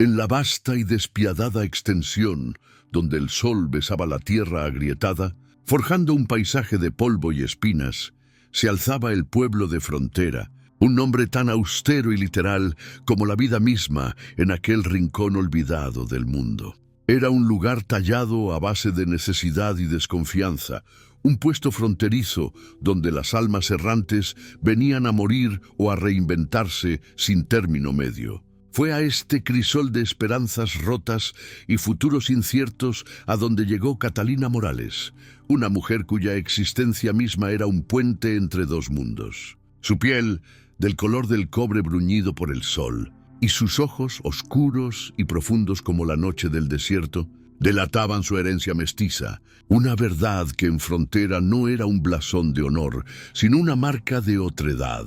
En la vasta y despiadada extensión, donde el sol besaba la tierra agrietada, forjando un paisaje de polvo y espinas, se alzaba el pueblo de Frontera, un nombre tan austero y literal como la vida misma en aquel rincón olvidado del mundo. Era un lugar tallado a base de necesidad y desconfianza, un puesto fronterizo donde las almas errantes venían a morir o a reinventarse sin término medio. Fue a este crisol de esperanzas rotas y futuros inciertos a donde llegó Catalina Morales, una mujer cuya existencia misma era un puente entre dos mundos. Su piel, del color del cobre bruñido por el sol, y sus ojos, oscuros y profundos como la noche del desierto, delataban su herencia mestiza, una verdad que en Frontera no era un blasón de honor, sino una marca de otredad.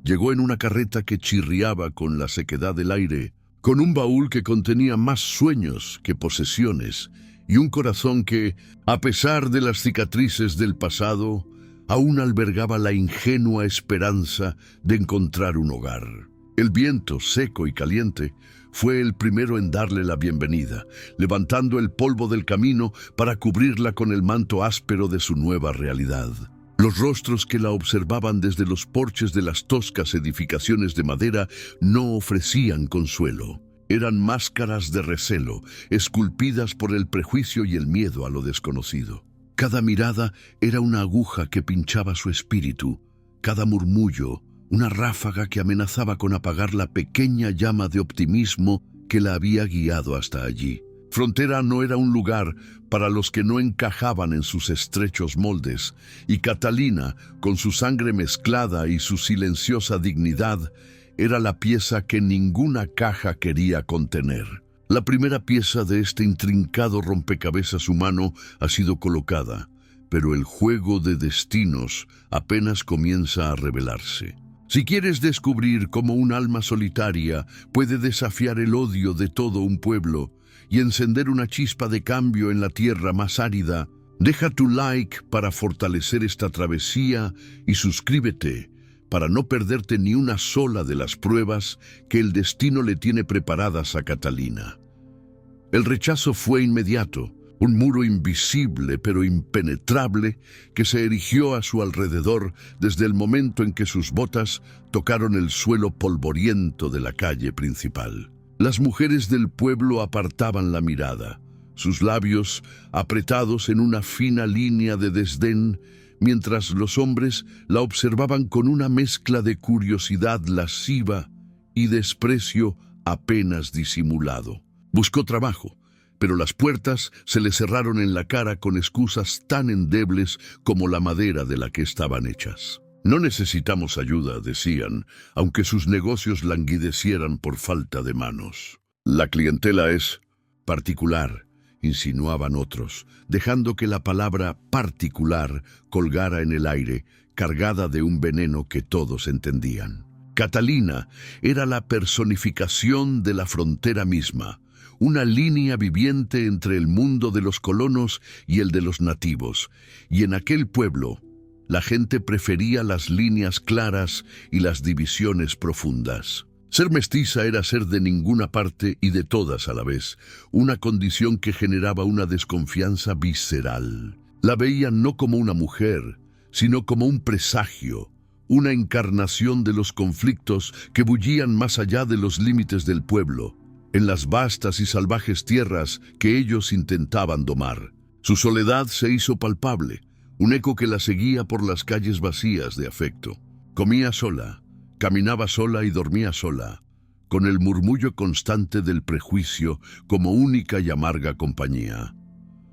Llegó en una carreta que chirriaba con la sequedad del aire, con un baúl que contenía más sueños que posesiones, y un corazón que, a pesar de las cicatrices del pasado, aún albergaba la ingenua esperanza de encontrar un hogar. El viento, seco y caliente, fue el primero en darle la bienvenida, levantando el polvo del camino para cubrirla con el manto áspero de su nueva realidad. Los rostros que la observaban desde los porches de las toscas edificaciones de madera no ofrecían consuelo. Eran máscaras de recelo, esculpidas por el prejuicio y el miedo a lo desconocido. Cada mirada era una aguja que pinchaba su espíritu, cada murmullo, una ráfaga que amenazaba con apagar la pequeña llama de optimismo que la había guiado hasta allí. Frontera no era un lugar para los que no encajaban en sus estrechos moldes, y Catalina, con su sangre mezclada y su silenciosa dignidad, era la pieza que ninguna caja quería contener. La primera pieza de este intrincado rompecabezas humano ha sido colocada, pero el juego de destinos apenas comienza a revelarse. Si quieres descubrir cómo un alma solitaria puede desafiar el odio de todo un pueblo y encender una chispa de cambio en la tierra más árida, deja tu like para fortalecer esta travesía y suscríbete para no perderte ni una sola de las pruebas que el destino le tiene preparadas a Catalina. El rechazo fue inmediato, un muro invisible pero impenetrable que se erigió a su alrededor desde el momento en que sus botas tocaron el suelo polvoriento de la calle principal. Las mujeres del pueblo apartaban la mirada, sus labios apretados en una fina línea de desdén, mientras los hombres la observaban con una mezcla de curiosidad lasciva y desprecio apenas disimulado. Buscó trabajo, pero las puertas se le cerraron en la cara con excusas tan endebles como la madera de la que estaban hechas. No necesitamos ayuda, decían, aunque sus negocios languidecieran por falta de manos. La clientela es particular, insinuaban otros, dejando que la palabra particular colgara en el aire, cargada de un veneno que todos entendían. Catalina era la personificación de la frontera misma, una línea viviente entre el mundo de los colonos y el de los nativos, y en aquel pueblo la gente prefería las líneas claras y las divisiones profundas. Ser mestiza era ser de ninguna parte y de todas a la vez, una condición que generaba una desconfianza visceral. La veían no como una mujer, sino como un presagio, una encarnación de los conflictos que bullían más allá de los límites del pueblo, en las vastas y salvajes tierras que ellos intentaban domar. Su soledad se hizo palpable, un eco que la seguía por las calles vacías de afecto. Comía sola, caminaba sola y dormía sola, con el murmullo constante del prejuicio como única y amarga compañía.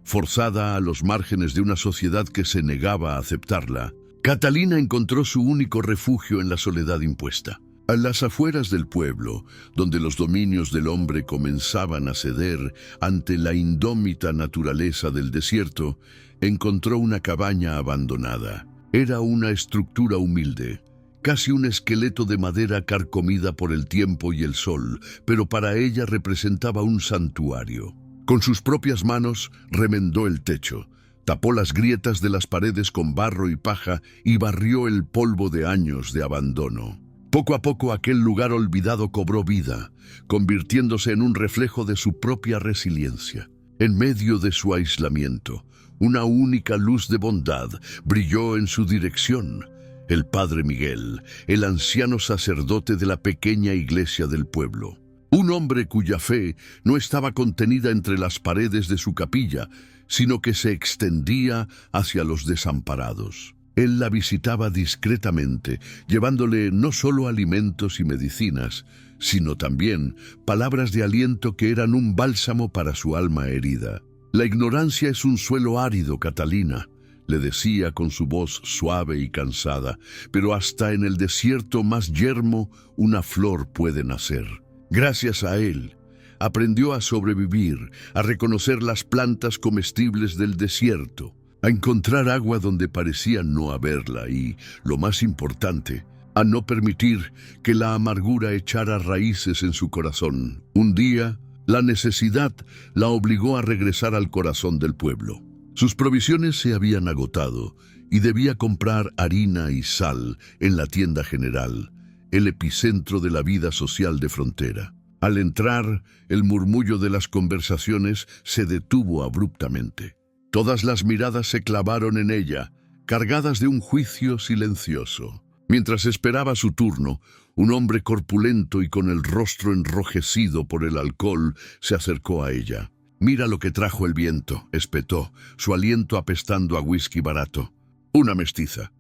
Forzada a los márgenes de una sociedad que se negaba a aceptarla, Catalina encontró su único refugio en la soledad impuesta. A las afueras del pueblo, donde los dominios del hombre comenzaban a ceder ante la indómita naturaleza del desierto, encontró una cabaña abandonada. Era una estructura humilde, casi un esqueleto de madera carcomida por el tiempo y el sol, pero para ella representaba un santuario. Con sus propias manos remendó el techo, tapó las grietas de las paredes con barro y paja y barrió el polvo de años de abandono. Poco a poco aquel lugar olvidado cobró vida, convirtiéndose en un reflejo de su propia resiliencia. En medio de su aislamiento, una única luz de bondad brilló en su dirección: el Padre Miguel, el anciano sacerdote de la pequeña iglesia del pueblo. Un hombre cuya fe no estaba contenida entre las paredes de su capilla, sino que se extendía hacia los desamparados. Él la visitaba discretamente, llevándole no solo alimentos y medicinas, sino también palabras de aliento que eran un bálsamo para su alma herida. «La ignorancia es un suelo árido, Catalina», le decía con su voz suave y cansada, «pero hasta en el desierto más yermo una flor puede nacer». Gracias a él, aprendió a sobrevivir, a reconocer las plantas comestibles del desierto, a encontrar agua donde parecía no haberla y, lo más importante, a no permitir que la amargura echara raíces en su corazón. Un día, la necesidad la obligó a regresar al corazón del pueblo. Sus provisiones se habían agotado y debía comprar harina y sal en la tienda general, el epicentro de la vida social de Frontera. Al entrar, el murmullo de las conversaciones se detuvo abruptamente. Todas las miradas se clavaron en ella, cargadas de un juicio silencioso. Mientras esperaba su turno, un hombre corpulento y con el rostro enrojecido por el alcohol se acercó a ella. «Mira lo que trajo el viento», espetó, su aliento apestando a whisky barato. «Una mestiza.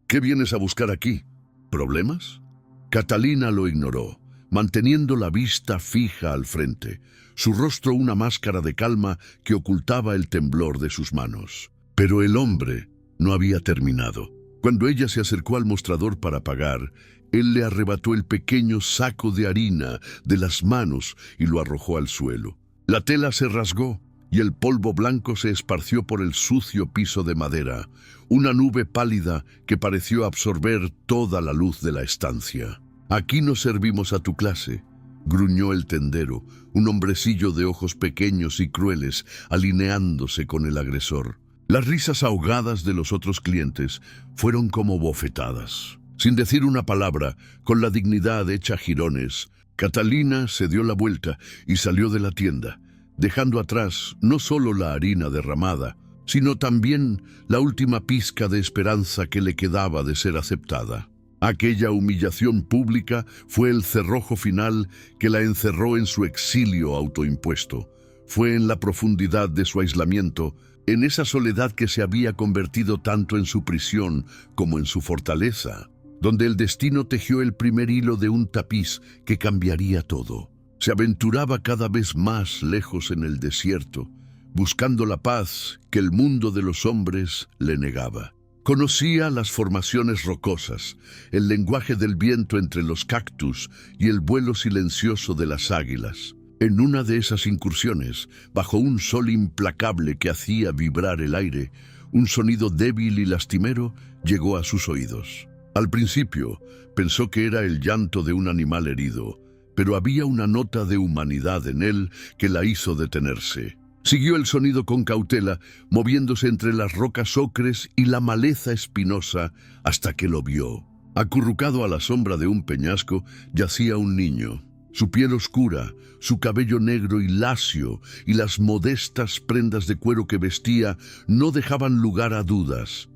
¿Qué vienes a buscar aquí? ¿Problemas?» Catalina lo ignoró, manteniendo la vista fija al frente, su rostro una máscara de calma que ocultaba el temblor de sus manos. Pero el hombre no había terminado. Cuando ella se acercó al mostrador para pagar, él le arrebató el pequeño saco de harina de las manos y lo arrojó al suelo. La tela se rasgó y el polvo blanco se esparció por el sucio piso de madera, una nube pálida que pareció absorber toda la luz de la estancia. «Aquí no servimos a tu clase», gruñó el tendero, un hombrecillo de ojos pequeños y crueles, alineándose con el agresor. Las risas ahogadas de los otros clientes fueron como bofetadas. Sin decir una palabra, con la dignidad hecha jirones, Catalina se dio la vuelta y salió de la tienda, dejando atrás no solo la harina derramada, sino también la última pizca de esperanza que le quedaba de ser aceptada. Aquella humillación pública fue el cerrojo final que la encerró en su exilio autoimpuesto. Fue en la profundidad de su aislamiento, en esa soledad que se había convertido tanto en su prisión como en su fortaleza, donde el destino tejió el primer hilo de un tapiz que cambiaría todo. Se aventuraba cada vez más lejos en el desierto, buscando la paz que el mundo de los hombres le negaba. Conocía las formaciones rocosas, el lenguaje del viento entre los cactus y el vuelo silencioso de las águilas. En una de esas incursiones, bajo un sol implacable que hacía vibrar el aire, un sonido débil y lastimero llegó a sus oídos. Al principio, pensó que era el llanto de un animal herido, pero había una nota de humanidad en él que la hizo detenerse. Siguió el sonido con cautela, moviéndose entre las rocas ocres y la maleza espinosa hasta que lo vio. Acurrucado a la sombra de un peñasco, yacía un niño. Su piel oscura, su cabello negro y lacio y las modestas prendas de cuero que vestía no dejaban lugar a dudas.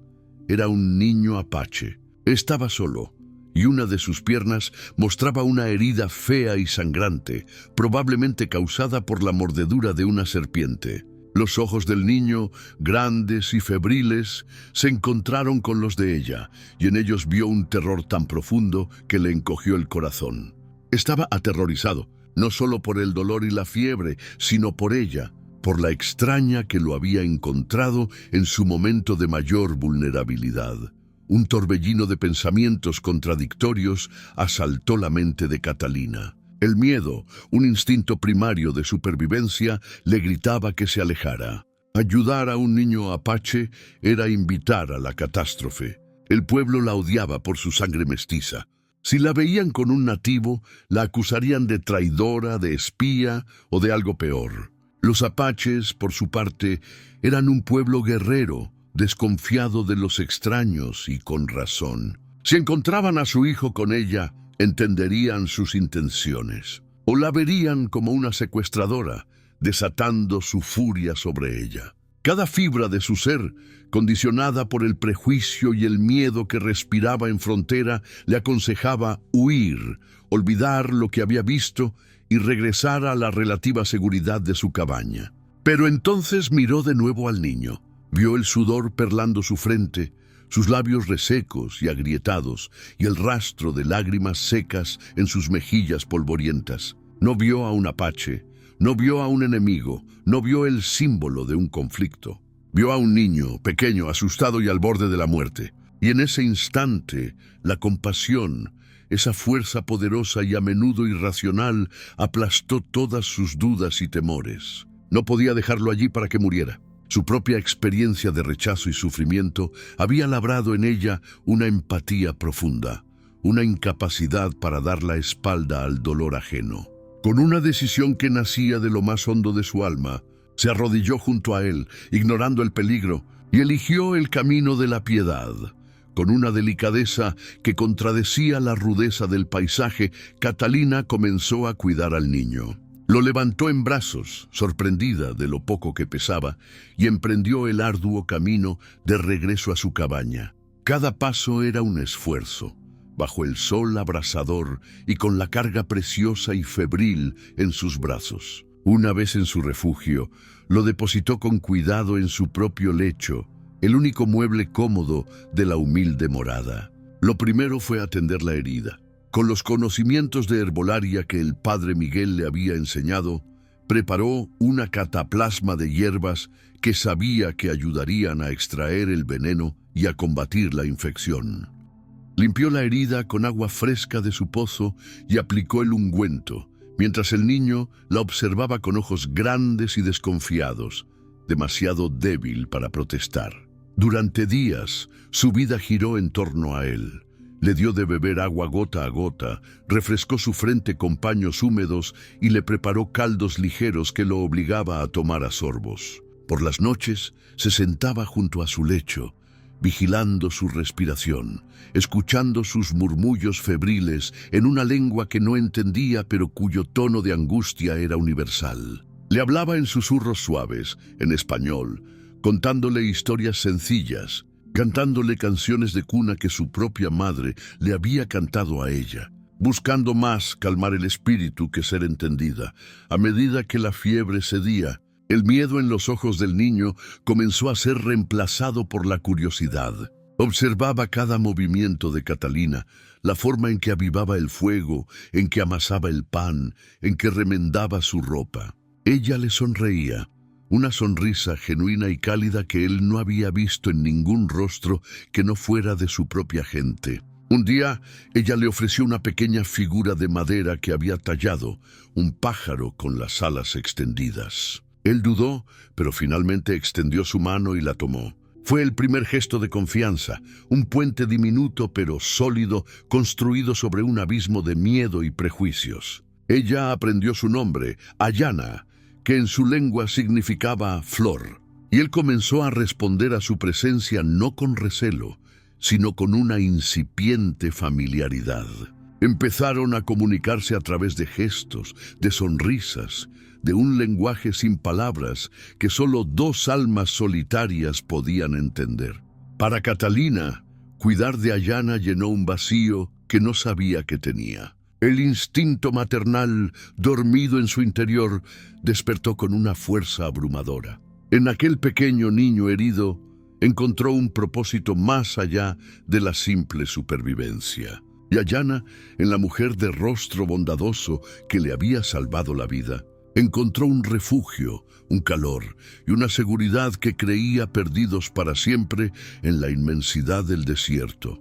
Era un niño apache. Estaba solo, y una de sus piernas mostraba una herida fea y sangrante, probablemente causada por la mordedura de una serpiente. Los ojos del niño, grandes y febriles, se encontraron con los de ella, y en ellos vio un terror tan profundo que le encogió el corazón. Estaba aterrorizado, no solo por el dolor y la fiebre, sino por ella, por la extraña que lo había encontrado en su momento de mayor vulnerabilidad. Un torbellino de pensamientos contradictorios asaltó la mente de Catalina. El miedo, un instinto primario de supervivencia, le gritaba que se alejara. Ayudar a un niño apache era invitar a la catástrofe. El pueblo la odiaba por su sangre mestiza. Si la veían con un nativo, la acusarían de traidora, de espía o de algo peor. Los apaches, por su parte, eran un pueblo guerrero, desconfiado de los extraños y con razón. Si encontraban a su hijo con ella, entenderían sus intenciones, o la verían como una secuestradora, desatando su furia sobre ella. Cada fibra de su ser, condicionada por el prejuicio y el miedo que respiraba en Frontera, le aconsejaba huir, olvidar lo que había visto y regresar a la relativa seguridad de su cabaña. Pero entonces miró de nuevo al niño. Vio el sudor perlando su frente, sus labios resecos y agrietados, y el rastro de lágrimas secas en sus mejillas polvorientas. No vio a un apache, no vio a un enemigo, no vio el símbolo de un conflicto. Vio a un niño, pequeño, asustado y al borde de la muerte. Y en ese instante, la compasión, esa fuerza poderosa y a menudo irracional, aplastó todas sus dudas y temores. No podía dejarlo allí para que muriera. Su propia experiencia de rechazo y sufrimiento había labrado en ella una empatía profunda, una incapacidad para dar la espalda al dolor ajeno. Con una decisión que nacía de lo más hondo de su alma, se arrodilló junto a él, ignorando el peligro, y eligió el camino de la piedad. Con una delicadeza que contradecía la rudeza del paisaje, Catalina comenzó a cuidar al niño. Lo levantó en brazos, sorprendida de lo poco que pesaba, y emprendió el arduo camino de regreso a su cabaña. Cada paso era un esfuerzo, bajo el sol abrasador y con la carga preciosa y febril en sus brazos. Una vez en su refugio, lo depositó con cuidado en su propio lecho, el único mueble cómodo de la humilde morada. Lo primero fue atender la herida. Con los conocimientos de herbolaria que el padre Miguel le había enseñado, preparó una cataplasma de hierbas que sabía que ayudarían a extraer el veneno y a combatir la infección. Limpió la herida con agua fresca de su pozo y aplicó el ungüento, mientras el niño la observaba con ojos grandes y desconfiados, demasiado débil para protestar. Durante días, su vida giró en torno a él. Le dio de beber agua gota a gota, refrescó su frente con paños húmedos y le preparó caldos ligeros que lo obligaba a tomar a sorbos. Por las noches se sentaba junto a su lecho, vigilando su respiración, escuchando sus murmullos febriles en una lengua que no entendía pero cuyo tono de angustia era universal. Le hablaba en susurros suaves, en español, contándole historias sencillas, cantándole canciones de cuna que su propia madre le había cantado a ella, buscando más calmar el espíritu que ser entendida. A medida que la fiebre cedía, el miedo en los ojos del niño comenzó a ser reemplazado por la curiosidad. Observaba cada movimiento de Catalina, la forma en que avivaba el fuego, en que amasaba el pan, en que remendaba su ropa. Ella le sonreía, una sonrisa genuina y cálida que él no había visto en ningún rostro que no fuera de su propia gente. Un día, ella le ofreció una pequeña figura de madera que había tallado, un pájaro con las alas extendidas. Él dudó, pero finalmente extendió su mano y la tomó. Fue el primer gesto de confianza, un puente diminuto pero sólido, construido sobre un abismo de miedo y prejuicios. Ella aprendió su nombre, Ayana, que en su lengua significaba flor, y él comenzó a responder a su presencia no con recelo, sino con una incipiente familiaridad. Empezaron a comunicarse a través de gestos, de sonrisas, de un lenguaje sin palabras que solo dos almas solitarias podían entender. Para Catalina, cuidar de Ayana llenó un vacío que no sabía que tenía. El instinto maternal, dormido en su interior, despertó con una fuerza abrumadora. En aquel pequeño niño herido, encontró un propósito más allá de la simple supervivencia. Y Ayana, en la mujer de rostro bondadoso que le había salvado la vida, encontró un refugio, un calor y una seguridad que creía perdidos para siempre en la inmensidad del desierto.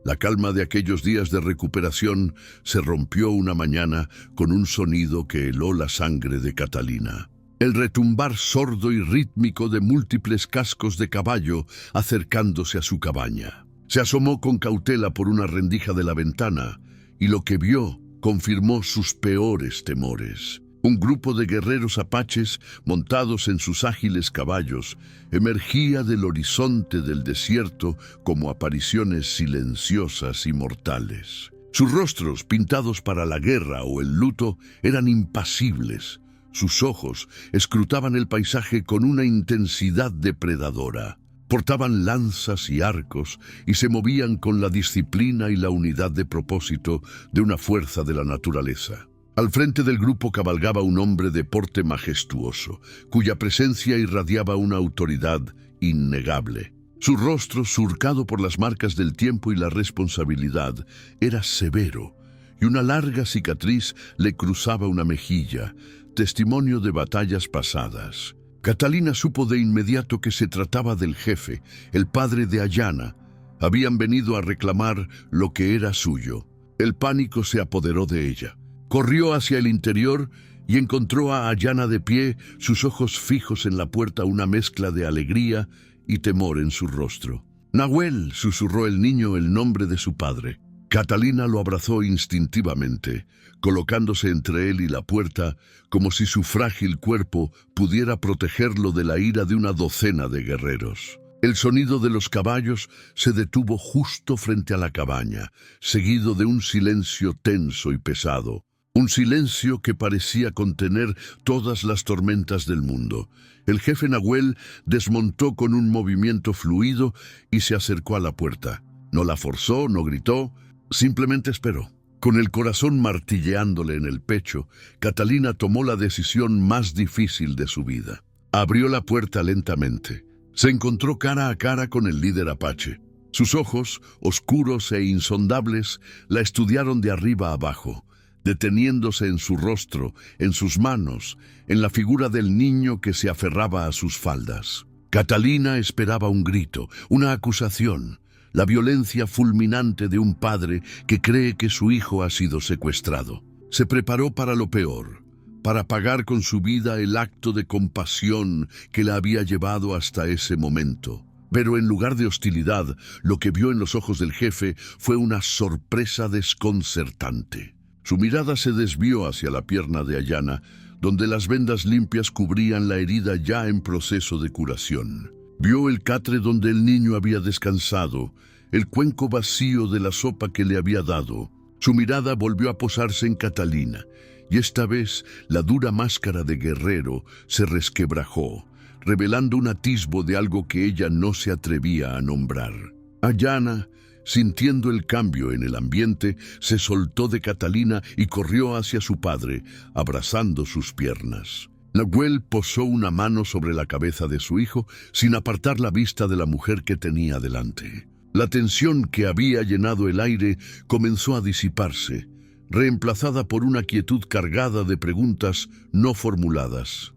La calma de aquellos días de recuperación se rompió una mañana con un sonido que heló la sangre de Catalina. El retumbar sordo y rítmico de múltiples cascos de caballo acercándose a su cabaña. Se asomó con cautela por una rendija de la ventana y lo que vio confirmó sus peores temores. Un grupo de guerreros apaches, montados en sus ágiles caballos, emergía del horizonte del desierto como apariciones silenciosas y mortales. Sus rostros, pintados para la guerra o el luto, eran impasibles. Sus ojos escrutaban el paisaje con una intensidad depredadora. Portaban lanzas y arcos y se movían con la disciplina y la unidad de propósito de una fuerza de la naturaleza. Al frente del grupo cabalgaba un hombre de porte majestuoso, cuya presencia irradiaba una autoridad innegable. Su rostro, surcado por las marcas del tiempo y la responsabilidad, era severo, y una larga cicatriz le cruzaba una mejilla, testimonio de batallas pasadas. Catalina supo de inmediato que se trataba del jefe, el padre de Ayana. Habían venido a reclamar lo que era suyo. El pánico se apoderó de ella. Corrió hacia el interior y encontró a Ayana de pie, sus ojos fijos en la puerta, una mezcla de alegría y temor en su rostro. «Nahuel», susurró el niño el nombre de su padre. Catalina lo abrazó instintivamente, colocándose entre él y la puerta, como si su frágil cuerpo pudiera protegerlo de la ira de una docena de guerreros. El sonido de los caballos se detuvo justo frente a la cabaña, seguido de un silencio tenso y pesado. Un silencio que parecía contener todas las tormentas del mundo. El jefe Nahuel desmontó con un movimiento fluido y se acercó a la puerta. No la forzó, no gritó, simplemente esperó. Con el corazón martilleándole en el pecho, Catalina tomó la decisión más difícil de su vida. Abrió la puerta lentamente. Se encontró cara a cara con el líder apache. Sus ojos, oscuros e insondables, la estudiaron de arriba a abajo, deteniéndose en su rostro, en sus manos, en la figura del niño que se aferraba a sus faldas. Catalina esperaba un grito, una acusación, la violencia fulminante de un padre que cree que su hijo ha sido secuestrado. Se preparó para lo peor, para pagar con su vida el acto de compasión que la había llevado hasta ese momento. Pero en lugar de hostilidad, lo que vio en los ojos del jefe fue una sorpresa desconcertante. Su mirada se desvió hacia la pierna de Ayana, donde las vendas limpias cubrían la herida ya en proceso de curación. Vio el catre donde el niño había descansado, el cuenco vacío de la sopa que le había dado. Su mirada volvió a posarse en Catalina, y esta vez la dura máscara de guerrero se resquebrajó, revelando un atisbo de algo que ella no se atrevía a nombrar. Ayana, sintiendo el cambio en el ambiente, se soltó de Catalina y corrió hacia su padre, abrazando sus piernas. Nahuel posó una mano sobre la cabeza de su hijo, sin apartar la vista de la mujer que tenía delante. La tensión que había llenado el aire comenzó a disiparse, reemplazada por una quietud cargada de preguntas no formuladas.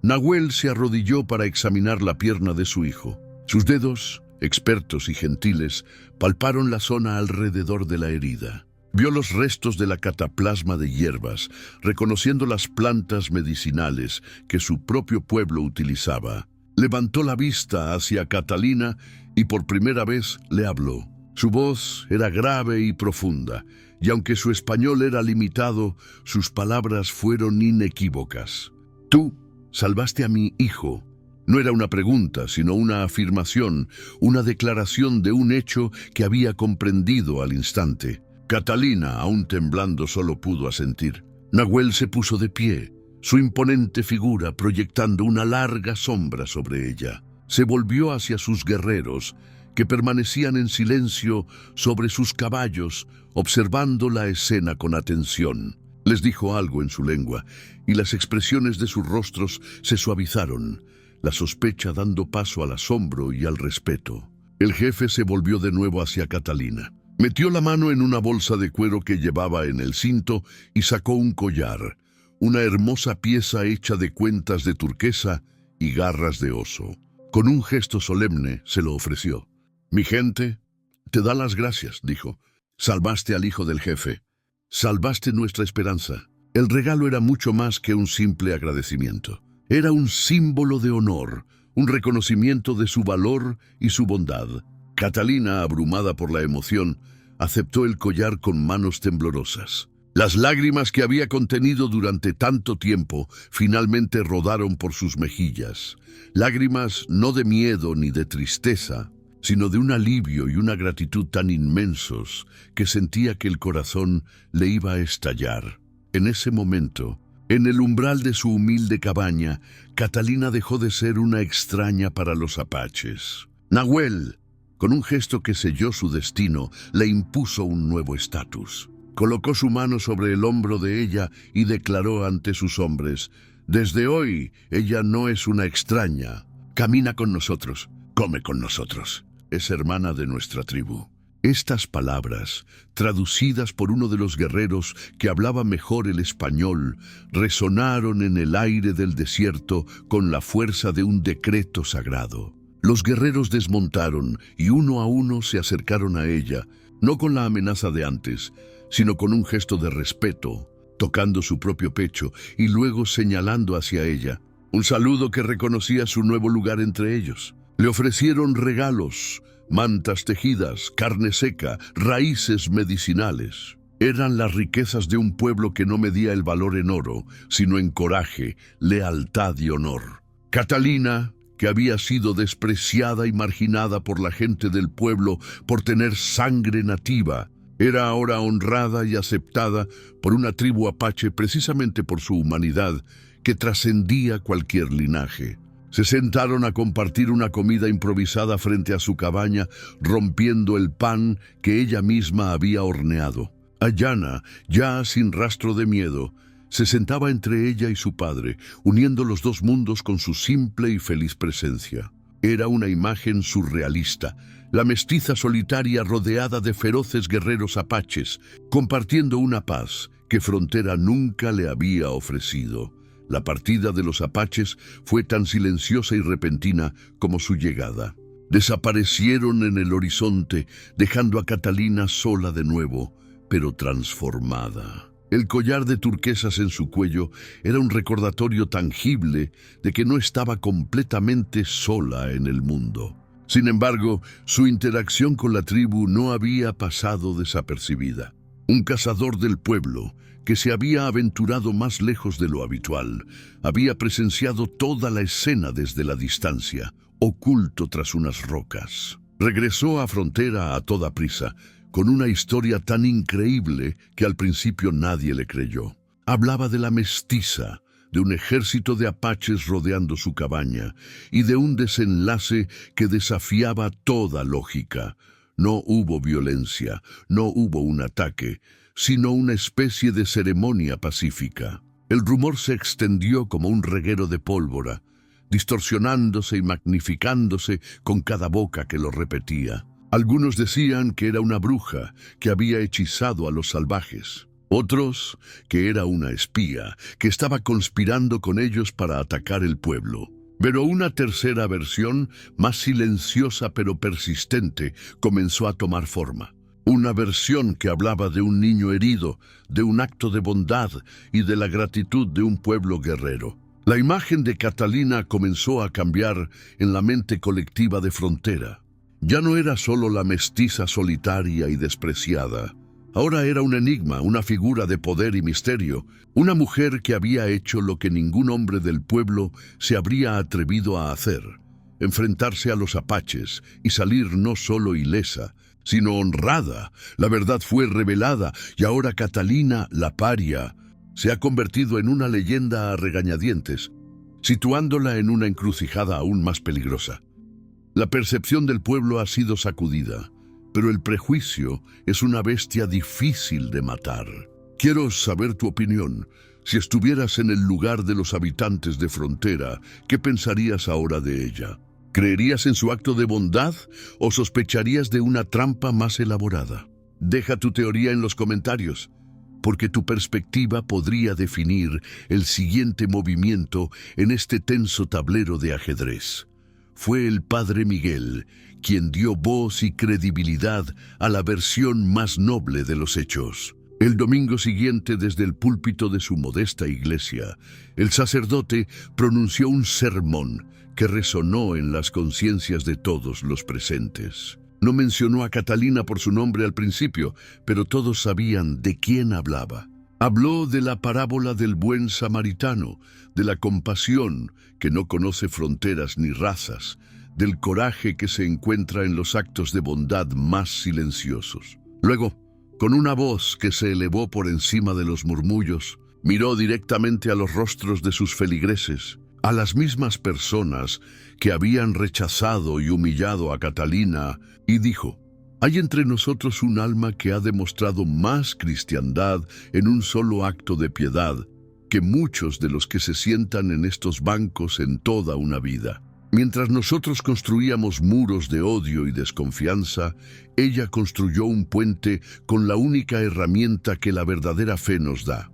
Nahuel se arrodilló para examinar la pierna de su hijo. Sus dedos, expertos y gentiles, palparon la zona alrededor de la herida. Vio los restos de la cataplasma de hierbas, reconociendo las plantas medicinales que su propio pueblo utilizaba. Levantó la vista hacia Catalina y por primera vez le habló. Su voz era grave y profunda, y aunque su español era limitado, sus palabras fueron inequívocas. «Tú salvaste a mi hijo». No era una pregunta, sino una afirmación, una declaración de un hecho que había comprendido al instante. Catalina, aún temblando, solo pudo asentir. Nahuel se puso de pie, su imponente figura proyectando una larga sombra sobre ella. Se volvió hacia sus guerreros, que permanecían en silencio sobre sus caballos, observando la escena con atención. Les dijo algo en su lengua, y las expresiones de sus rostros se suavizaron, la sospecha dando paso al asombro y al respeto. El jefe se volvió de nuevo hacia Catalina. Metió la mano en una bolsa de cuero que llevaba en el cinto y sacó un collar, una hermosa pieza hecha de cuentas de turquesa y garras de oso. Con un gesto solemne se lo ofreció. «Mi gente te da las gracias», dijo. «Salvaste al hijo del jefe. Salvaste nuestra esperanza». El regalo era mucho más que un simple agradecimiento. Era un símbolo de honor, un reconocimiento de su valor y su bondad. Catalina, abrumada por la emoción, aceptó el collar con manos temblorosas. Las lágrimas que había contenido durante tanto tiempo finalmente rodaron por sus mejillas. Lágrimas no de miedo ni de tristeza, sino de un alivio y una gratitud tan inmensos que sentía que el corazón le iba a estallar. En ese momento, en el umbral de su humilde cabaña, Catalina dejó de ser una extraña para los apaches. Nahuel, con un gesto que selló su destino, le impuso un nuevo estatus. Colocó su mano sobre el hombro de ella y declaró ante sus hombres: «Desde hoy, ella no es una extraña. Camina con nosotros, come con nosotros. Es hermana de nuestra tribu». Estas palabras, traducidas por uno de los guerreros que hablaba mejor el español, resonaron en el aire del desierto con la fuerza de un decreto sagrado. Los guerreros desmontaron y uno a uno se acercaron a ella, no con la amenaza de antes, sino con un gesto de respeto, tocando su propio pecho y luego señalando hacia ella. Un saludo que reconocía su nuevo lugar entre ellos. Le ofrecieron regalos, mantas tejidas, carne seca, raíces medicinales. Eran las riquezas de un pueblo que no medía el valor en oro, sino en coraje, lealtad y honor. Catalina, que había sido despreciada y marginada por la gente del pueblo por tener sangre nativa, era ahora honrada y aceptada por una tribu apache precisamente por su humanidad, que trascendía cualquier linaje. Se sentaron a compartir una comida improvisada frente a su cabaña, rompiendo el pan que ella misma había horneado. Ayana, ya sin rastro de miedo, se sentaba entre ella y su padre, uniendo los dos mundos con su simple y feliz presencia. Era una imagen surrealista, la mestiza solitaria rodeada de feroces guerreros apaches, compartiendo una paz que Frontera nunca le había ofrecido. La partida de los apaches fue tan silenciosa y repentina como su llegada. Desaparecieron en el horizonte, dejando a Catalina sola de nuevo, pero transformada. El collar de turquesas en su cuello era un recordatorio tangible de que no estaba completamente sola en el mundo. Sin embargo, su interacción con la tribu no había pasado desapercibida. Un cazador del pueblo, que se había aventurado más lejos de lo habitual, había presenciado toda la escena desde la distancia, oculto tras unas rocas. Regresó a Frontera a toda prisa, con una historia tan increíble que al principio nadie le creyó. Hablaba de la mestiza, de un ejército de apaches rodeando su cabaña y de un desenlace que desafiaba toda lógica. No hubo violencia, no hubo un ataque, sino una especie de ceremonia pacífica. El rumor se extendió como un reguero de pólvora, distorsionándose y magnificándose con cada boca que lo repetía. Algunos decían que era una bruja que había hechizado a los salvajes. Otros, que era una espía, que estaba conspirando con ellos para atacar el pueblo. Pero una tercera versión, más silenciosa pero persistente, comenzó a tomar forma. Una versión que hablaba de un niño herido, de un acto de bondad y de la gratitud de un pueblo guerrero. La imagen de Catalina comenzó a cambiar en la mente colectiva de Frontera. Ya no era solo la mestiza solitaria y despreciada. Ahora era un enigma, una figura de poder y misterio, una mujer que había hecho lo que ningún hombre del pueblo se habría atrevido a hacer: enfrentarse a los apaches y salir no solo ilesa, sino honrada. La verdad fue revelada y ahora Catalina, la paria, se ha convertido en una leyenda a regañadientes, situándola en una encrucijada aún más peligrosa. La percepción del pueblo ha sido sacudida, pero el prejuicio es una bestia difícil de matar. Quiero saber tu opinión. Si estuvieras en el lugar de los habitantes de Frontera, ¿qué pensarías ahora de ella? ¿Creerías en su acto de bondad o sospecharías de una trampa más elaborada? Deja tu teoría en los comentarios, porque tu perspectiva podría definir el siguiente movimiento en este tenso tablero de ajedrez. Fue el Padre Miguel quien dio voz y credibilidad a la versión más noble de los hechos. El domingo siguiente, desde el púlpito de su modesta iglesia, el sacerdote pronunció un sermón que resonó en las conciencias de todos los presentes. No mencionó a Catalina por su nombre al principio, pero todos sabían de quién hablaba. Habló de la parábola del buen samaritano, de la compasión que no conoce fronteras ni razas, del coraje que se encuentra en los actos de bondad más silenciosos. Luego, con una voz que se elevó por encima de los murmullos, miró directamente a los rostros de sus feligreses, a las mismas personas que habían rechazado y humillado a Catalina, y dijo: «Hay entre nosotros un alma que ha demostrado más cristiandad en un solo acto de piedad que muchos de los que se sientan en estos bancos en toda una vida. Mientras nosotros construíamos muros de odio y desconfianza, ella construyó un puente con la única herramienta que la verdadera fe nos da: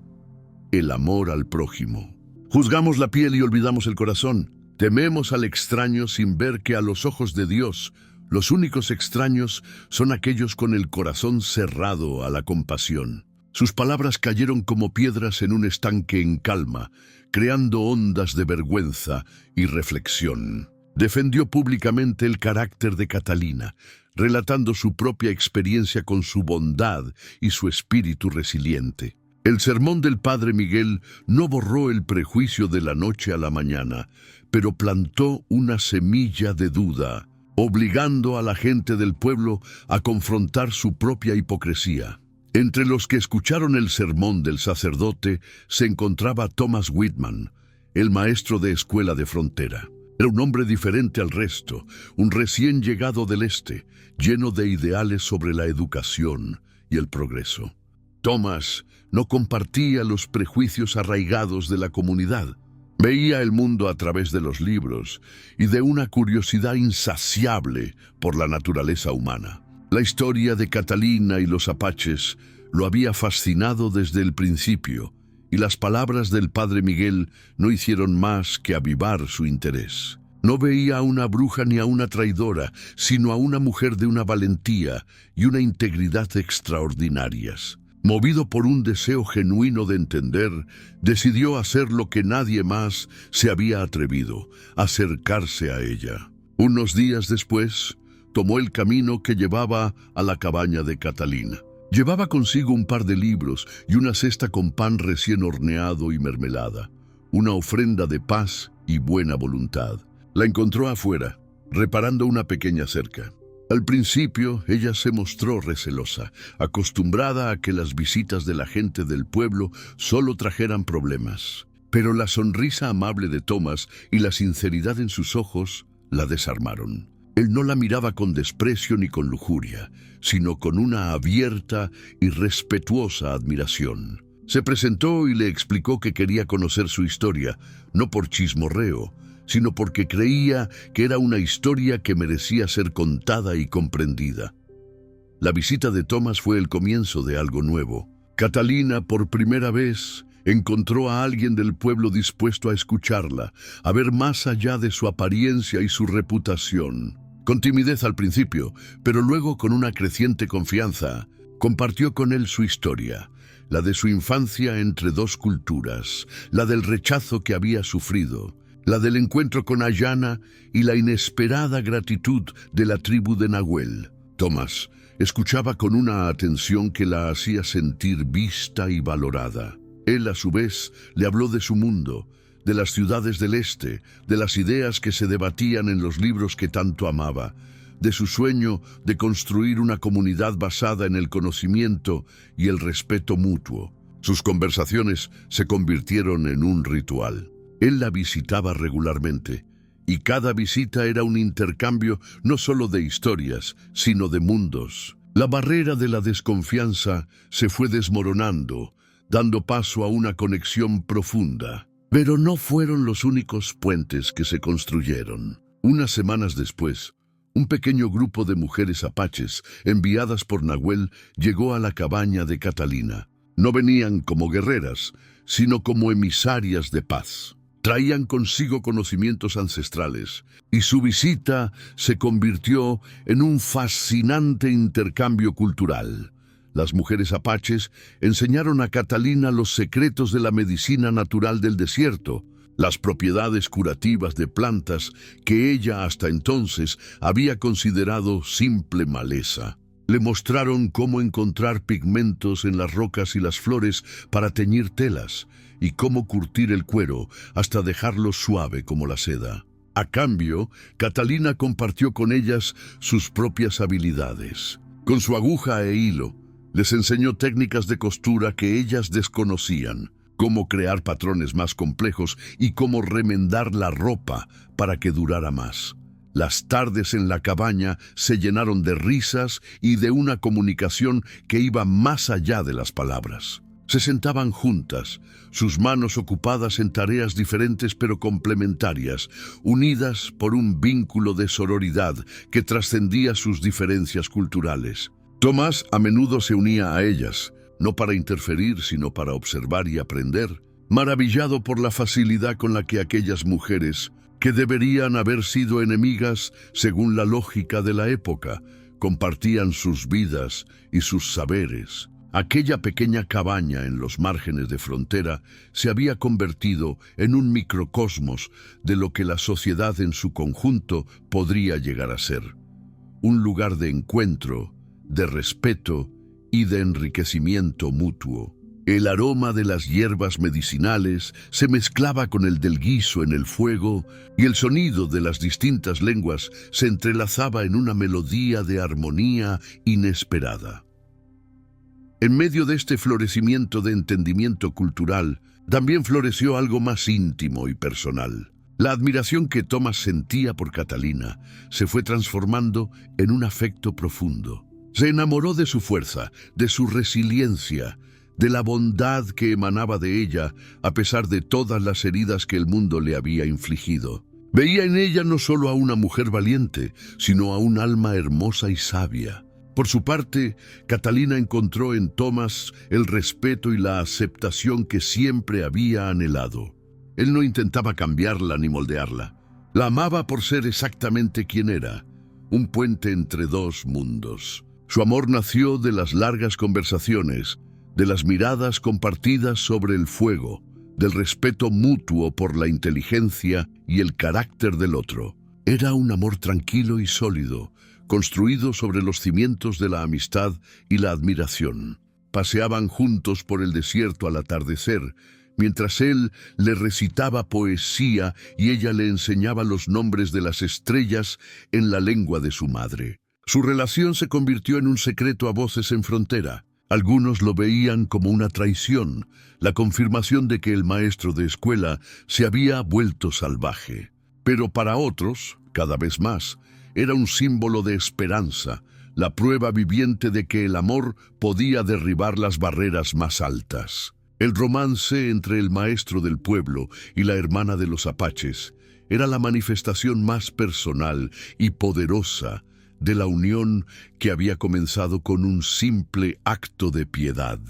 el amor al prójimo. Juzgamos la piel y olvidamos el corazón. Tememos al extraño sin ver que a los ojos de Dios, los únicos extraños son aquellos con el corazón cerrado a la compasión». Sus palabras cayeron como piedras en un estanque en calma, creando ondas de vergüenza y reflexión. Defendió públicamente el carácter de Catalina, relatando su propia experiencia con su bondad y su espíritu resiliente. El sermón del Padre Miguel no borró el prejuicio de la noche a la mañana, pero plantó una semilla de duda, obligando a la gente del pueblo a confrontar su propia hipocresía. Entre los que escucharon el sermón del sacerdote se encontraba Thomas Whitman, el maestro de escuela de frontera. Era un hombre diferente al resto, un recién llegado del este, lleno de ideales sobre la educación y el progreso. Thomas no compartía los prejuicios arraigados de la comunidad. Veía el mundo a través de los libros y de una curiosidad insaciable por la naturaleza humana. La historia de Catalina y los apaches lo había fascinado desde el principio, y las palabras del Padre Miguel no hicieron más que avivar su interés. No veía a una bruja ni a una traidora, sino a una mujer de una valentía y una integridad extraordinarias. Movido por un deseo genuino de entender, decidió hacer lo que nadie más se había atrevido: acercarse a ella. Unos días después, tomó el camino que llevaba a la cabaña de Catalina. Llevaba consigo un par de libros y una cesta con pan recién horneado y mermelada, una ofrenda de paz y buena voluntad. La encontró afuera, reparando una pequeña cerca. Al principio, ella se mostró recelosa, acostumbrada a que las visitas de la gente del pueblo solo trajeran problemas. Pero la sonrisa amable de Thomas y la sinceridad en sus ojos la desarmaron. Él no la miraba con desprecio ni con lujuria, sino con una abierta y respetuosa admiración. Se presentó y le explicó que quería conocer su historia, no por chismorreo, sino porque creía que era una historia que merecía ser contada y comprendida. La visita de Thomas fue el comienzo de algo nuevo. Catalina, por primera vez, encontró a alguien del pueblo dispuesto a escucharla, a ver más allá de su apariencia y su reputación. Con timidez al principio, pero luego con una creciente confianza, compartió con él su historia, la de su infancia entre dos culturas, la del rechazo que había sufrido, la del encuentro con Ayana y la inesperada gratitud de la tribu de Nahuel. Thomas escuchaba con una atención que la hacía sentir vista y valorada. Él, a su vez, le habló de su mundo, de las ciudades del este, de las ideas que se debatían en los libros que tanto amaba, de su sueño de construir una comunidad basada en el conocimiento y el respeto mutuo. Sus conversaciones se convirtieron en un ritual. Él la visitaba regularmente, y cada visita era un intercambio no solo de historias, sino de mundos. La barrera de la desconfianza se fue desmoronando, dando paso a una conexión profunda. Pero no fueron los únicos puentes que se construyeron. Unas semanas después, un pequeño grupo de mujeres apaches, enviadas por Nahuel, llegó a la cabaña de Catalina. No venían como guerreras, sino como emisarias de paz. Traían consigo conocimientos ancestrales, y su visita se convirtió en un fascinante intercambio cultural. Las mujeres apaches enseñaron a Catalina los secretos de la medicina natural del desierto, las propiedades curativas de plantas que ella hasta entonces había considerado simple maleza. Le mostraron cómo encontrar pigmentos en las rocas y las flores para teñir telas, y cómo curtir el cuero hasta dejarlo suave como la seda. A cambio, Catalina compartió con ellas sus propias habilidades. Con su aguja e hilo, les enseñó técnicas de costura que ellas desconocían, cómo crear patrones más complejos y cómo remendar la ropa para que durara más. Las tardes en la cabaña se llenaron de risas y de una comunicación que iba más allá de las palabras. Se sentaban juntas, sus manos ocupadas en tareas diferentes pero complementarias, unidas por un vínculo de sororidad que trascendía sus diferencias culturales. Tomás a menudo se unía a ellas, no para interferir, sino para observar y aprender, maravillado por la facilidad con la que aquellas mujeres, que deberían haber sido enemigas según la lógica de la época, compartían sus vidas y sus saberes. Aquella pequeña cabaña en los márgenes de frontera se había convertido en un microcosmos de lo que la sociedad en su conjunto podría llegar a ser. Un lugar de encuentro, de respeto y de enriquecimiento mutuo. El aroma de las hierbas medicinales se mezclaba con el del guiso en el fuego y el sonido de las distintas lenguas se entrelazaba en una melodía de armonía inesperada. En medio de este florecimiento de entendimiento cultural, también floreció algo más íntimo y personal. La admiración que Tomás sentía por Catalina se fue transformando en un afecto profundo. Se enamoró de su fuerza, de su resiliencia, de la bondad que emanaba de ella a pesar de todas las heridas que el mundo le había infligido. Veía en ella no solo a una mujer valiente, sino a un alma hermosa y sabia. Por su parte, Catalina encontró en Tomás el respeto y la aceptación que siempre había anhelado. Él no intentaba cambiarla ni moldearla. La amaba por ser exactamente quien era, un puente entre dos mundos. Su amor nació de las largas conversaciones, de las miradas compartidas sobre el fuego, del respeto mutuo por la inteligencia y el carácter del otro. Era un amor tranquilo y sólido, construido sobre los cimientos de la amistad y la admiración. Paseaban juntos por el desierto al atardecer, mientras él le recitaba poesía y ella le enseñaba los nombres de las estrellas en la lengua de su madre. Su relación se convirtió en un secreto a voces en frontera. Algunos lo veían como una traición, la confirmación de que el maestro de escuela se había vuelto salvaje. Pero para otros, cada vez más, era un símbolo de esperanza, la prueba viviente de que el amor podía derribar las barreras más altas. El romance entre el maestro del pueblo y la hermana de los apaches era la manifestación más personal y poderosa de la unión que había comenzado con un simple acto de piedad.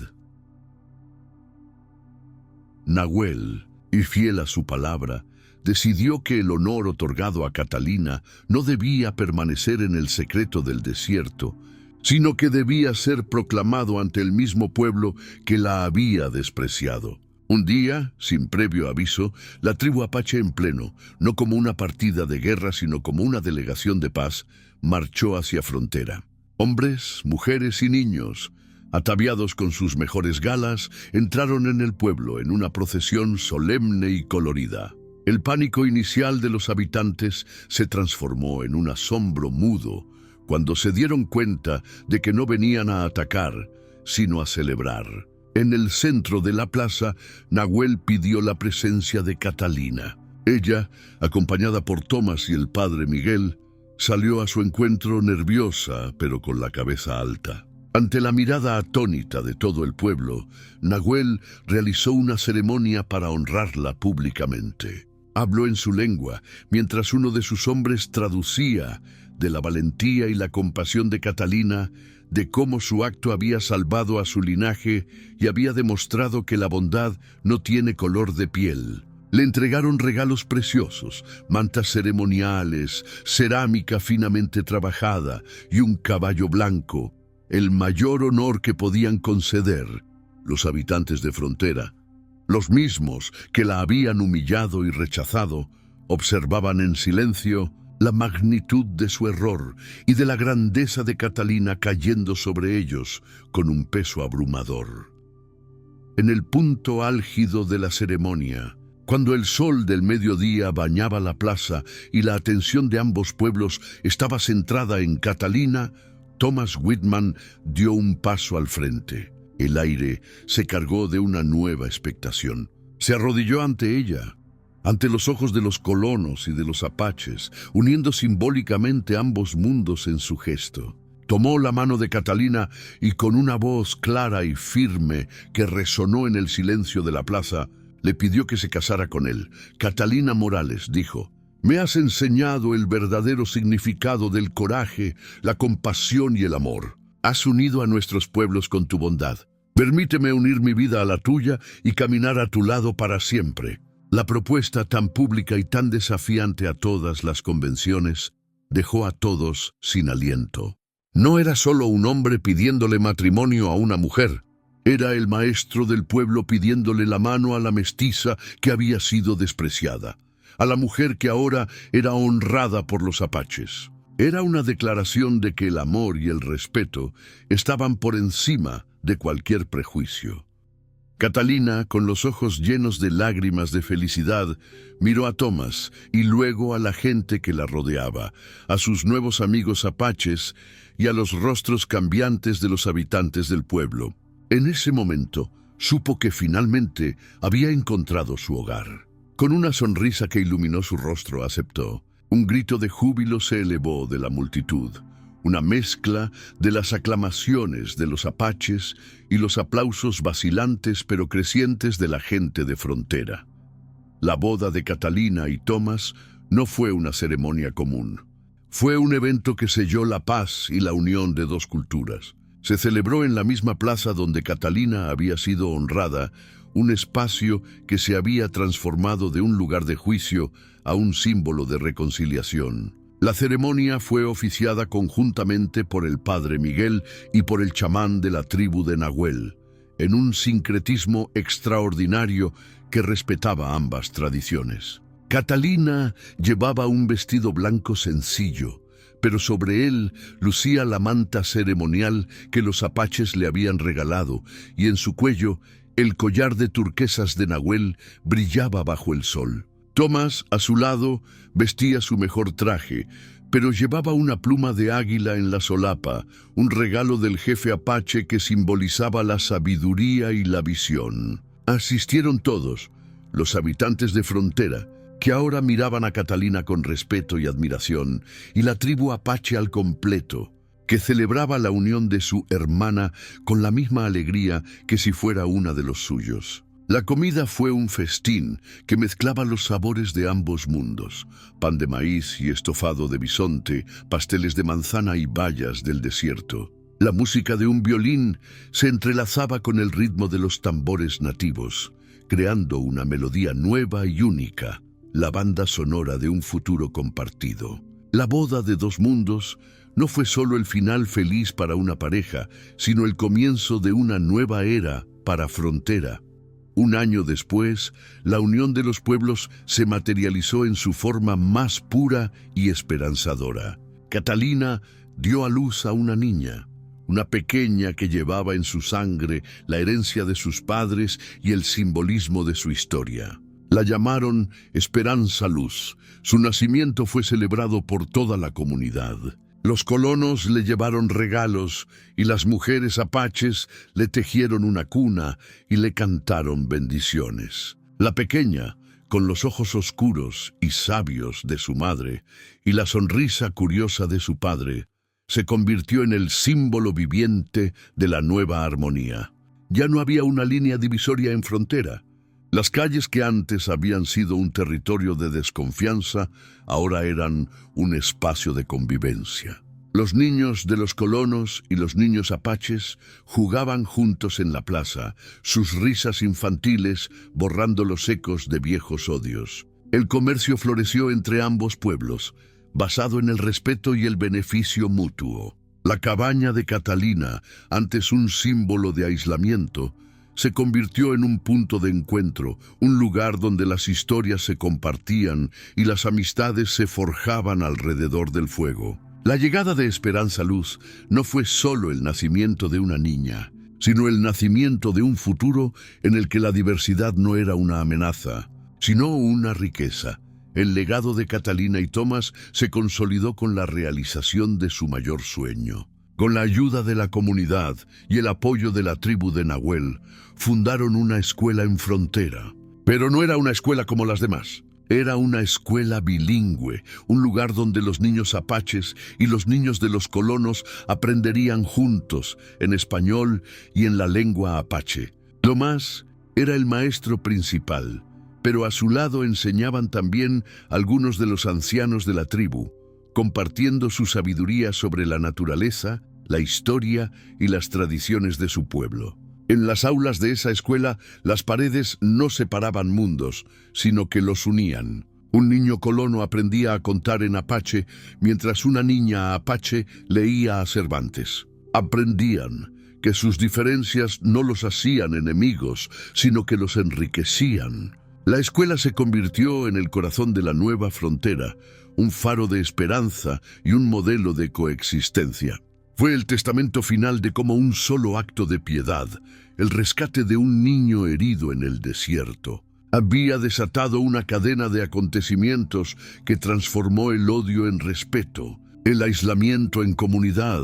Nahuel, y fiel a su palabra, decidió que el honor otorgado a Catalina no debía permanecer en el secreto del desierto, sino que debía ser proclamado ante el mismo pueblo que la había despreciado. Un día, sin previo aviso, la tribu apache en pleno, no como una partida de guerra, sino como una delegación de paz, marchó hacia frontera. Hombres, mujeres y niños, ataviados con sus mejores galas, entraron en el pueblo en una procesión solemne y colorida. El pánico inicial de los habitantes se transformó en un asombro mudo cuando se dieron cuenta de que no venían a atacar, sino a celebrar. En el centro de la plaza, Nahuel pidió la presencia de Catalina. Ella, acompañada por Tomás y el padre Miguel, salió a su encuentro nerviosa, pero con la cabeza alta. Ante la mirada atónita de todo el pueblo, Nahuel realizó una ceremonia para honrarla públicamente. Habló en su lengua, mientras uno de sus hombres traducía de la valentía y la compasión de Catalina, de cómo su acto había salvado a su linaje y había demostrado que la bondad no tiene color de piel. Le entregaron regalos preciosos, mantas ceremoniales, cerámica finamente trabajada y un caballo blanco, el mayor honor que podían conceder. Los habitantes de frontera, los mismos que la habían humillado y rechazado, observaban en silencio la magnitud de su error y de la grandeza de Catalina cayendo sobre ellos con un peso abrumador. En el punto álgido de la ceremonia, Cuando el sol del mediodía bañaba la plaza y la atención de ambos pueblos estaba centrada en Catalina, Thomas Whitman dio un paso al frente. El aire se cargó de una nueva expectación. Se arrodilló ante ella, ante los ojos de los colonos y de los apaches, uniendo simbólicamente ambos mundos en su gesto. Tomó la mano de Catalina y con una voz clara y firme que resonó en el silencio de la plaza, le pidió que se casara con él. Catalina Morales dijo: «Me has enseñado el verdadero significado del coraje, la compasión y el amor. Has unido a nuestros pueblos con tu bondad. Permíteme unir mi vida a la tuya y caminar a tu lado para siempre». La propuesta tan pública y tan desafiante a todas las convenciones dejó a todos sin aliento. No era solo un hombre pidiéndole matrimonio a una mujer. Era el maestro del pueblo pidiéndole la mano a la mestiza que había sido despreciada, a la mujer que ahora era honrada por los apaches. Era una declaración de que el amor y el respeto estaban por encima de cualquier prejuicio. Catalina, con los ojos llenos de lágrimas de felicidad, miró a Thomas y luego a la gente que la rodeaba, a sus nuevos amigos apaches y a los rostros cambiantes de los habitantes del pueblo. En ese momento, supo que finalmente había encontrado su hogar. Con una sonrisa que iluminó su rostro, aceptó. Un grito de júbilo se elevó de la multitud, una mezcla de las aclamaciones de los apaches y los aplausos vacilantes pero crecientes de la gente de frontera. La boda de Catalina y Thomas no fue una ceremonia común. Fue un evento que selló la paz y la unión de dos culturas. Se celebró en la misma plaza donde Catalina había sido honrada, un espacio que se había transformado de un lugar de juicio a un símbolo de reconciliación. La ceremonia fue oficiada conjuntamente por el padre Miguel y por el chamán de la tribu de Nahuel, en un sincretismo extraordinario que respetaba ambas tradiciones. Catalina llevaba un vestido blanco sencillo, pero sobre él lucía la manta ceremonial que los apaches le habían regalado, y en su cuello el collar de turquesas de Nahuel brillaba bajo el sol. Thomas, a su lado, vestía su mejor traje, pero llevaba una pluma de águila en la solapa, un regalo del jefe apache que simbolizaba la sabiduría y la visión. Asistieron todos, los habitantes de frontera, que ahora miraban a Catalina con respeto y admiración, y la tribu apache al completo, que celebraba la unión de su hermana con la misma alegría que si fuera una de los suyos. La comida fue un festín que mezclaba los sabores de ambos mundos: pan de maíz y estofado de bisonte, pasteles de manzana y bayas del desierto. La música de un violín se entrelazaba con el ritmo de los tambores nativos, creando una melodía nueva y única, la banda sonora de un futuro compartido. La boda de dos mundos no fue solo el final feliz para una pareja, sino el comienzo de una nueva era para Frontera. Un año después, la unión de los pueblos se materializó en su forma más pura y esperanzadora. Catalina dio a luz a una niña, una pequeña que llevaba en su sangre la herencia de sus padres y el simbolismo de su historia. La llamaron Esperanza Luz. Su nacimiento fue celebrado por toda la comunidad. Los colonos le llevaron regalos y las mujeres apaches le tejieron una cuna y le cantaron bendiciones. La pequeña, con los ojos oscuros y sabios de su madre y la sonrisa curiosa de su padre, se convirtió en el símbolo viviente de la nueva armonía. Ya no había una línea divisoria en frontera. Las calles que antes habían sido un territorio de desconfianza, ahora eran un espacio de convivencia. Los niños de los colonos y los niños apaches jugaban juntos en la plaza, sus risas infantiles borrando los ecos de viejos odios. El comercio floreció entre ambos pueblos, basado en el respeto y el beneficio mutuo. La cabaña de Catalina, antes un símbolo de aislamiento, se convirtió en un punto de encuentro, un lugar donde las historias se compartían y las amistades se forjaban alrededor del fuego. La llegada de Esperanza Luz no fue solo el nacimiento de una niña, sino el nacimiento de un futuro en el que la diversidad no era una amenaza, sino una riqueza. El legado de Catalina y Tomás se consolidó con la realización de su mayor sueño. Con la ayuda de la comunidad y el apoyo de la tribu de Nahuel, fundaron una escuela en Frontera. Pero no era una escuela como las demás. Era una escuela bilingüe, un lugar donde los niños apaches y los niños de los colonos aprenderían juntos en español y en la lengua apache. Tomás era el maestro principal, pero a su lado enseñaban también algunos de los ancianos de la tribu, compartiendo su sabiduría sobre la naturaleza, la historia y las tradiciones de su pueblo. En las aulas de esa escuela, las paredes no separaban mundos, sino que los unían. Un niño colono aprendía a contar en apache, mientras una niña apache leía a Cervantes. Aprendían que sus diferencias no los hacían enemigos, sino que los enriquecían. La escuela se convirtió en el corazón de la nueva frontera, un faro de esperanza y un modelo de coexistencia. Fue el testamento final de cómo un solo acto de piedad, el rescate de un niño herido en el desierto, había desatado una cadena de acontecimientos que transformó el odio en respeto, el aislamiento en comunidad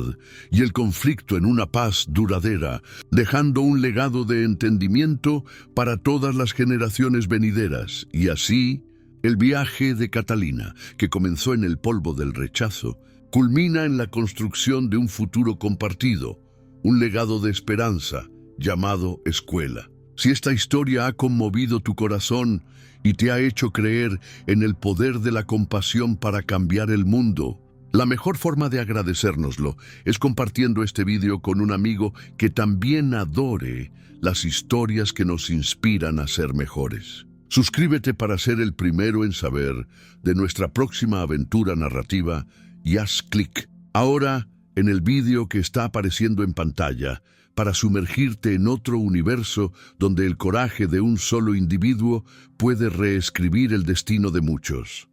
y el conflicto en una paz duradera, dejando un legado de entendimiento para todas las generaciones venideras. Y así, el viaje de Catalina, que comenzó en el polvo del rechazo, culmina en la construcción de un futuro compartido, un legado de esperanza llamado escuela. Si esta historia ha conmovido tu corazón y te ha hecho creer en el poder de la compasión para cambiar el mundo, la mejor forma de agradecérnoslo es compartiendo este video con un amigo que también adore las historias que nos inspiran a ser mejores. Suscríbete para ser el primero en saber de nuestra próxima aventura narrativa y haz clic ahora en el vídeo que está apareciendo en pantalla para sumergirte en otro universo donde el coraje de un solo individuo puede reescribir el destino de muchos.